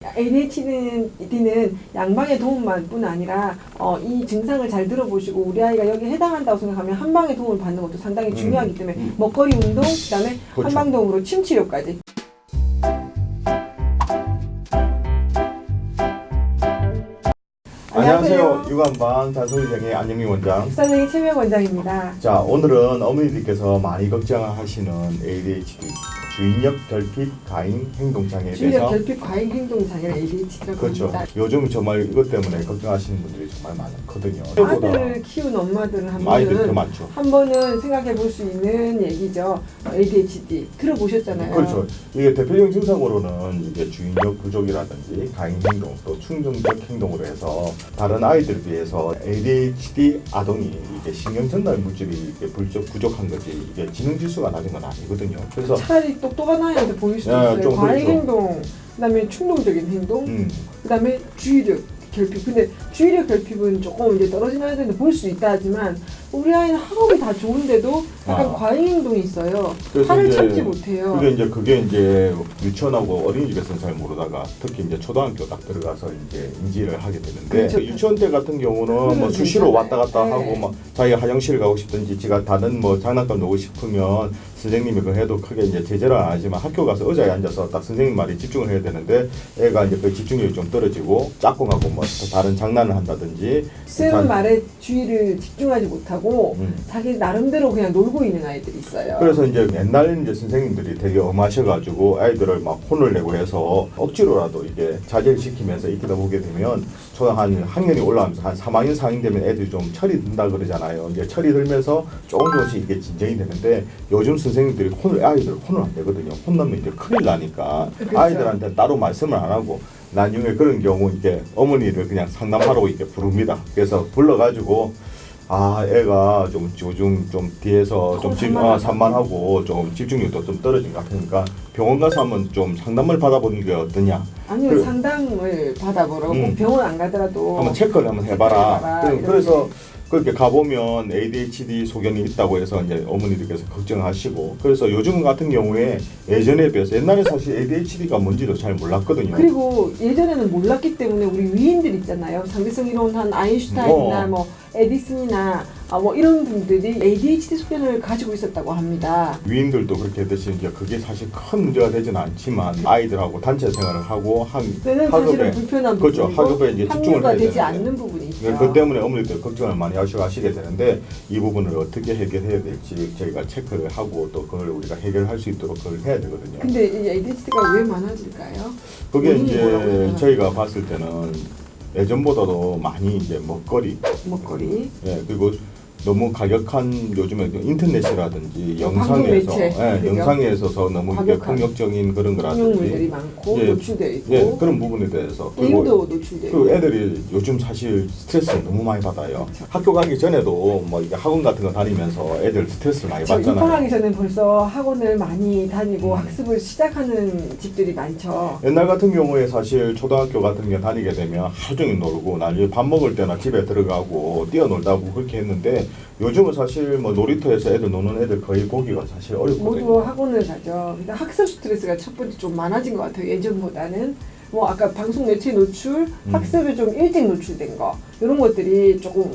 ADHD는 양방의 도움만뿐 아니라 이 증상을 잘 들어보시고 우리 아이가 여기에 해당한다고 생각하면 한방의 도움을 받는 것도 상당히 중요하기 때문에 먹거리 운동, 그다음에 그렇죠. 한방도움으로 침 치료까지. 안녕하세요. 유관방 잔소리생의 안영민 원장. 국사장의 최명 원장입니다. 자, 오늘은 어머니들께서 많이 걱정하시는 ADHD, 주의력 결핍 과잉 행동장애에 주의력 대해서. 결핍 과잉 행동 장애를 ADHD라고 그렇죠. 합니다. 요즘 정말 이것 때문에 걱정하시는 분들이 정말 많거든요. 아들을 키운 엄마들은 아이들이 더 많죠. 한 번은 생각해 볼 수 있는 얘기죠. ADHD 들어보셨잖아요. 그렇죠. 이게 대표적인 증상으로는 이게 주의력 부족이라든지 과잉 행동, 또 충동적 행동으로 해서 다른 아이들에 비해서 ADHD 아동이 이게 신경 전달 물질이 이게 부족한 거지 이게 지능 지수가 낮은 건 아니거든요. 그래서 차라리 똑똑한 아이한테 보일 수도 네, 있어요. 좀 과잉 그렇죠. 행동, 그다음에 충동적인 행동, 그다음에 주의력 결핍. 근데 주의력 결핍은 조금 이제 떨어진 아이들은 볼 수 있다 하지만 우리 아이는 학업이 다 좋은데도 약간 과잉 행동이 있어요. 화를 참지 못해요. 그게 이제 유치원하고 어린이집에서는 잘 모르다가 특히 이제 초등학교 딱 들어가서 이제 인지를 하게 되는데 그렇죠. 유치원 때 같은 경우는 뭐 수시로 왔다 갔다 네. 하고 막 자기가 화장실 가고 싶든지 지가 다른 뭐 장난감 놓고 싶으면 선생님이 그 해도 크게 이제 제재를 안 하지만 학교 가서 의자에 앉아서 딱 선생님 말에 집중을 해야 되는데 애가 이제 그 집중력이 좀 떨어지고 짝꿍하고 뭐 다른 장난을 한다든지 쌤 말에 주의를 집중하지 못하고 자기 나름대로 그냥 놀고 있는 아이들이 있어요. 그래서 이제 옛날 이제 선생님들이 되게 엄하셔가지고 아이들을 막 혼을 내고 해서 억지로라도 이게 자제를 시키면서 익히다 보게 되면 초등 한 학년이 올라가면서 한 3학년 4학년 되면 애들이 좀 철이 든다 그러잖아요. 이제 철이 들면서 조금씩 이게 진정이 되는데 요즘 선생님들이 아이들 혼을 안 내거든요. 혼나면 이제 큰일 나니까 그렇죠. 아이들한테 따로 말씀을 안 하고 나중에 그런 경우 이렇게 어머니를 그냥 상담하러 이렇게 부릅니다. 그래서 불러가지고 애가 좀 요즘 좀 뒤에서 좀 산만하고 좀 집중력도 좀 떨어진 것 같으니까 병원 가서 한번 좀 상담을 받아보는 게 어떠냐. 아니요, 상담을 받아보라고 병원 안 가더라도 한번 체크를 한번 해봐라. 그래서 그렇게 가보면 ADHD 소견이 있다고 해서 이제 어머니들께서 걱정하시고 그래서 요즘 같은 경우에 예전에 비해서 옛날에 사실 ADHD가 뭔지도 잘 몰랐거든요. 그리고 예전에는 몰랐기 때문에 우리 위인들 있잖아요. 상대성 이론한 아인슈타인이나 뭐 에디슨이나 뭐 이런 분들이 ADHD 소견을 가지고 있었다고 합니다. 위인들도 그렇게 되시 이제 그게 사실 큰 문제가 되지는 않지만 아이들하고 단체 생활을 하고 사실은 불편한 그렇죠. 부분이고 학업에 이제 집중을 해야 되지 되는데 않는 부분이 있죠. 그 때문에 어머니들 걱정을 많이 하시게 되는데 이 부분을 어떻게 해결해야 될지 저희가 체크를 하고 또 그걸 우리가 해결할 수 있도록 그걸 해야 되거든요. 근데 이 ADHD가 왜 많아질까요? 그게 이제 저희가 봤을 때는 예전보다도 많이 이제 먹거리, 그리고 너무 가격한 요즘에 인터넷이라든지 영상에서 영상에 있어서 너무 이게 폭력적인 그런 거라든지 폭력물들이 많고 노출되어 있고 그런 부분에 대해서 게임도 노출되어 있고 애들이 요즘 사실 스트레스를 너무 많이 받아요. 그렇죠. 학교 가기 전에도 뭐 이게 학원 같은 거 다니면서 애들 스트레스를 많이 받잖아요. 입학하기 전에 벌써 학원을 많이 다니고 학습을 시작하는 집들이 많죠. 옛날 같은 경우에 사실 초등학교 같은 게 다니게 되면 하루 종일 놀고 나중에 밥 먹을 때나 집에 들어가고 뛰어놀다고 그렇게 했는데 요즘은 사실 뭐 놀이터에서 애들 노는 애들 거의 보기가 사실 어렵거든요. 모두 학원을 가죠. 그러니까 학습 스트레스가 첫 번째 좀 많아진 것 같아요. 예전보다는 뭐 아까 방송 매체 노출, 학습에 좀 일찍 노출된 거 이런 것들이 조금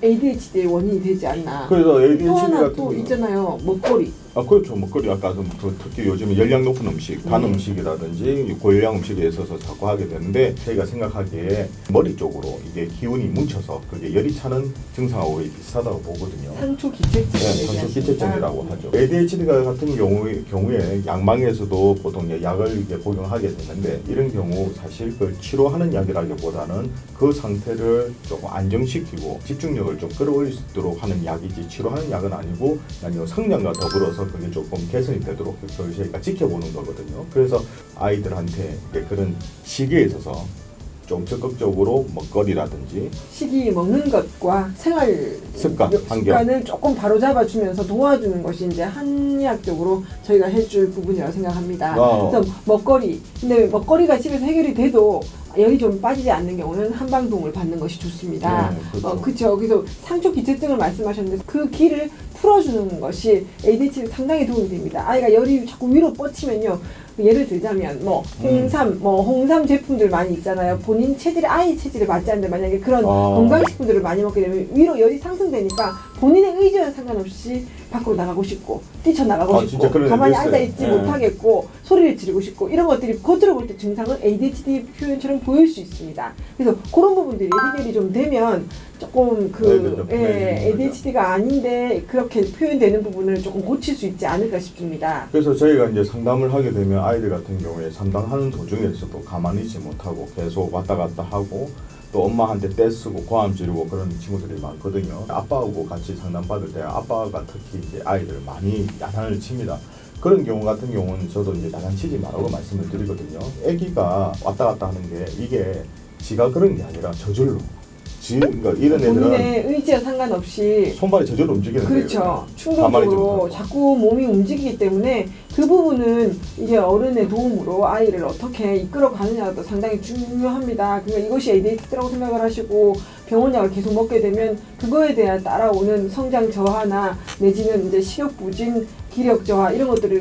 ADHD의 원인이 되지 않나. 그래서 ADHD 또 하나 같은 또 경우는 있잖아요. 먹거리. 그렇죠. 먹거리 아까 특히 요즘 열량 높은 음식, 단 음식이라든지 고열량 음식에 있어서 자꾸 하게 되는데 저희가 생각하기에 머리 쪽으로 이게 기운이 뭉쳐서 그게 열이 차는 증상하고 비슷하다고 보거든요. 상초 기체증. 상초 기체증이라고 하죠. ADHD가 같은 경우에 양방에서도 보통 약을 이제 복용하게 되는데 이런 경우 사실 그걸 치료하는 약이라기보다는 그 상태를 조금 안정시키고 집중력을 좀 끌어올릴 수 있도록 하는 약이지 치료하는 약은 아니고 성량과 더불어서 그게 조금 개선이 되도록 그걸 저희가 지켜보는 거거든요. 그래서 아이들한테 그런 시기에 있어서 좀 적극적으로 먹거리라든지 식이 먹는 것과 생활 습관을 조금 바로잡아주면서 도와주는 것이 이제 한의학적으로 저희가 해줄 부분이라고 생각합니다. 그래서 먹거리, 근데 먹거리가 집에서 해결이 돼도 열이 좀 빠지지 않는 경우는 한방도움을 받는 것이 좋습니다. 그렇죠. 그래서 상초 기체증을 말씀하셨는데 그 기를 풀어주는 것이 ADHD 상당히 도움이 됩니다. 아이가 열이 자꾸 위로 뻗치면요. 예를 들자면 뭐 홍삼 제품들 많이 있잖아요. 본인 체질에 아이 체질에 맞지 않는데 만약에 그런 건강식품들을 많이 먹게 되면 위로 열이 상승되니까 본인의 의지와 상관없이 밖으로 나가고 싶고 뛰쳐나가고 싶고 가만히 앉아있지 못하겠고 소리를 지르고 싶고 이런 것들이 겉으로 볼 때 증상은 ADHD 표현처럼 보일 수 있습니다. 그래서 그런 부분들이 해결이 좀 되면 조금 ADHD가 아닌데 그렇게 표현되는 부분을 조금 고칠 수 있지 않을까 싶습니다. 그래서 저희가 이제 상담을 하게 되면 아이들 같은 경우에 상담하는 도중에서도 가만히 있지 못하고 계속 왔다 갔다 하고 또 엄마한테 떼쓰고 고함 지르고 그런 친구들이 많거든요. 아빠하고 같이 상담받을 때 아빠가 특히 이제 아이들을 많이 야단을 칩니다. 그런 경우 같은 경우는 저도 이제 야단치지 말라고 말씀을 드리거든요. 아기가 왔다 갔다 하는 게 이게 지가 그런 게 아니라 저절로. 그러니까 이런 애들은 본인의 의지와 상관없이 손발이 저절로 움직이는 거예요. 그렇죠. 충동적으로 자꾸 몸이 움직이기 때문에 그 부분은 이게 어른의 도움으로 아이를 어떻게 이끌어 가느냐도 상당히 중요합니다. 그러니까 이것이 ADHD라고 생각을 하시고 병원약을 계속 먹게 되면 그거에 대한 따라오는 성장 저하나 내지는 이제 식욕 부진, 기력 저하 이런 것들이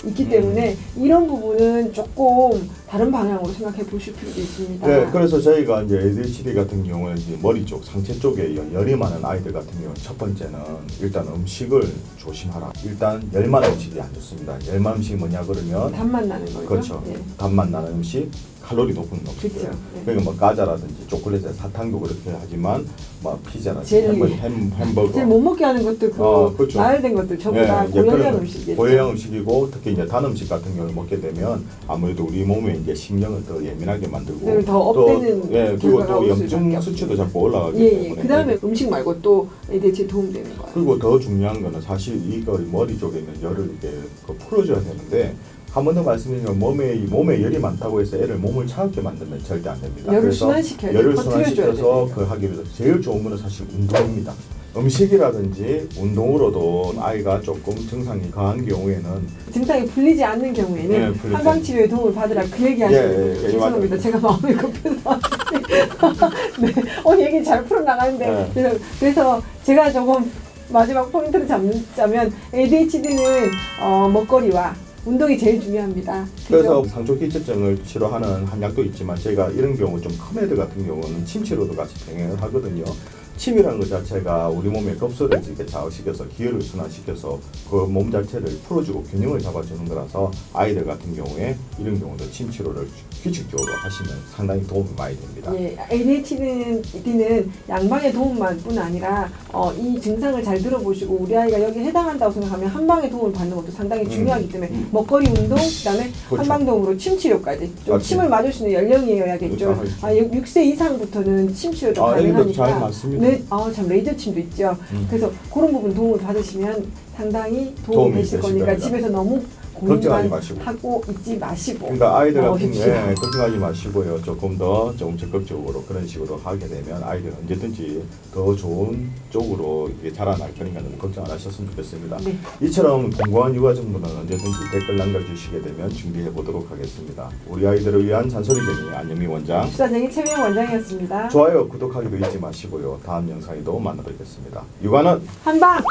있기 때문에 이런 부분은 조금 다른 방향으로 생각해 보실 필요도 있습니다. 네, 그래서 저희가 이제 ADHD 같은 경우는 이제 머리 쪽, 상체 쪽에 열이 많은 아이들 같은 경우는 첫 번째는 일단 음식을 조심하라. 일단 열만 음식이 안 좋습니다. 열만 음식이 뭐냐 그러면 단맛 나는 거죠. 그렇죠. 네. 단맛 나는 음식, 칼로리 높은 음식. 그렇죠. 네. 그러니까 뭐 과자라든지 초콜릿에 사탕도 그렇게 하지만 뭐 피자나 젤리. 햄버거. 제일 못 먹게 하는 것들 그렇죠. 나열된 것들 전부 다 고열량 음식이겠죠. 고열량 음식이고 특히 이제 단 음식 같은 경우를 먹게 되면 아무래도 우리 몸에 이제 신경을 더 예민하게 만들고 더 업되는 그리고 또 염증 수치도 자꾸 올라가기 때문에 그다음에 음식 말고 또 ADHD 도움되는 거예요. 그리고 더 중요한 거는 사실 이거 머리 쪽에 있는 열을 이렇게 풀어줘야 되는데 한 번 더 말씀드리면 몸에 열이 많다고 해서 애를 몸을 차갑게 만들면 절대 안 됩니다. 열을 순환시켜야 열을 순환시켜서 그 하기 위해서 제일 좋은 거는 사실 운동입니다. 음식이라든지 운동으로도 아이가 조금 증상이 강한 경우에는 증상이 풀리지 않는 경우에는 한방 치료에 도움을 받으라 그 얘기 하시는 거 죄송합니다. 제가 마음이 급해서 네, 얘기 잘 풀어 나가는데 그래서 제가 조금 마지막 포인트를 잡자면 ADHD는 먹거리와 운동이 제일 중요합니다. 그래서 상초기체증을 치료하는 한약도 있지만 제가 이런 경우 좀 큰 애들 같은 경우는 침치료도 같이 병행을 하거든요. 침이라는 것 자체가 우리 몸의 급소를 이렇게 좌우시켜서 기혈을 순환시켜서 그 몸 자체를 풀어주고 균형을 잡아주는 거라서 아이들 같은 경우에 이런 경우도 침치료를 규칙적으로 하시면 상당히 도움이 많이 됩니다. 예, ADHD는 양방의 도움만뿐 아니라 이 증상을 잘 들어보시고 우리 아이가 여기에 해당한다고 생각하면 한방의 도움을 받는 것도 상당히 중요하기 때문에 먹거리 운동, 그다음에 한방 도움으로 침치료까지 좀 침을 맞을 수 있는 연령이어야겠죠. 6세 이상부터는 침치료도 가능하니까. 잘 맞습니다. 네, 참 레이저 침도 있죠. 그래서 그런 부분 도움을 받으시면 상당히 도움이 되실 거니까 집에서 너무 걱정하지 마시고 하고 있지 마시고. 그러니까 아이들 같은 경우에 걱정하지 마시고요. 조금 적극적으로 그런 식으로 하게 되면 아이들 언제든지 더 좋은 쪽으로 이게 자라날 거니까 걱정 안 하셨으면 좋겠습니다. 네. 이처럼 궁금한 유가정보는 언제든지 댓글 남겨주시게 되면 준비해 보도록 하겠습니다. 우리 아이들을 위한 잔소리쟁이 안영미 원장, 수사쟁이 최미영 원장이었습니다. 좋아요, 구독하기도 잊지 마시고요. 다음 영상에도 만나 뵙겠습니다. 육아는 한방!